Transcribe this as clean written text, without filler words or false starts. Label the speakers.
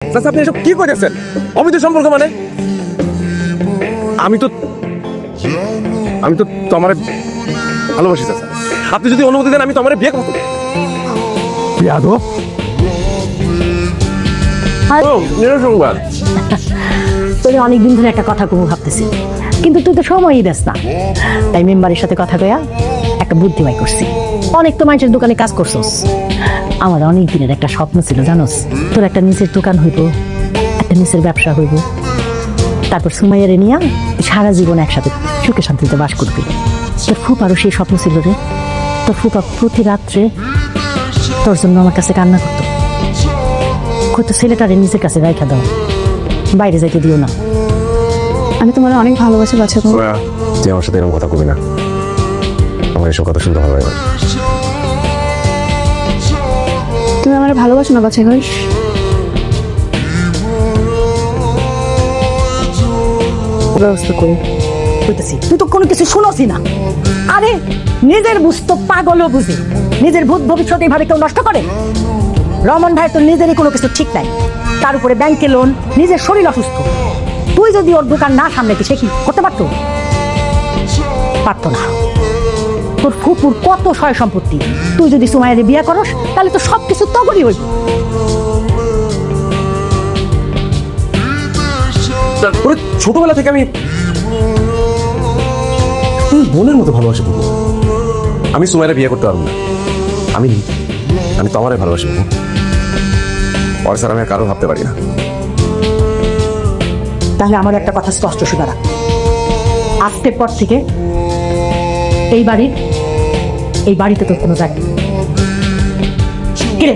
Speaker 1: চাচা আপনি এসব কি করেছেন? অবৈধ সম্পর্ক মানে? আমি তো তোমারে ভালোবাসি চাচা। আপনি যদি অনুমতি দেন আমি তোমারে বিয়ে করব। বিয়াদব। নিরসংবাদ।
Speaker 2: তোর অনেকদিন ধরে একটা কথা কমু ভাবতেছি, কিন্তু তুই তো সময়ই দেস না। তাই মেম্বারের সাথে কথা কয়া একটা বুদ্ধি বাই করছি। অনেক তো মানুষের দোকানে কাজ করছস, আমার অনেক দিনের একটা স্বপ্ন ছিল জানোস, তোর একটা নিচের দোকান হইব, একটা নিচের ব্যবসা হইব, তারপর সুমাইয়ারে নিয়া সারা জীবন একসাথে সুখে শান্তিতে বাস করবি। তোর ফুপারও সেই স্বপ্ন ছিল রে। তোর ফুপা প্রতি রাত্রে তোর জন্য আমার কাছে কান্না করতো, কত ছেলেটারে নিজের কাছে রাইখা দাও, বাইরে যাইতে দিও না।
Speaker 3: আমি তোমার অনেক ভালোবাসি বাচ্চা।
Speaker 1: তুই আমার সাথে এরকম কথা কবি না, আমার এসব কথা শুনতে ভালো লাগে না।
Speaker 3: তুমি আমার ভালোবাসো না বাচ্চা ঘর?
Speaker 2: ব্যবস্থা করি বুঝতেছি, তুই তো কোনো কিছু শুনোসি না। আরে নিজের বুঝতো পাগলও বুঝে, নিজের ভূত ভবিষ্যৎ এইভাবে কেউ নষ্ট করে? রমন ভাই তো নিজেরই কোনো কিছু ঠিক নাই, তার উপরে ব্যাংকে লোন, নিজের শরীর অসুস্থ। তুই যদি ওর দোকান না সামলাতি সে কি করতে পারতো? পারতো না। তোর ফুপুর কত সয় সম্পত্তি, তুই যদি সুমাইয়ারে বিয়ে করস তাহলে তো সবকিছু তগরই হইব।
Speaker 1: ছোটবেলা থেকে আমি বোনের মতো ভালোবাসি বুবু। আমি সুমাইয়ারে বিয়ে করতে পারবো না। আমি তোমারে ভালোবাসি বুবু। পরে স্যার আমি আর কারো ভাবতে পারি না।
Speaker 2: তাহলে আমার একটা কথা স্পষ্ট শোনা রাখ, আজকের পর থেকে এই বাড়িতে তোর কোনো জায়গা নেই। কিরে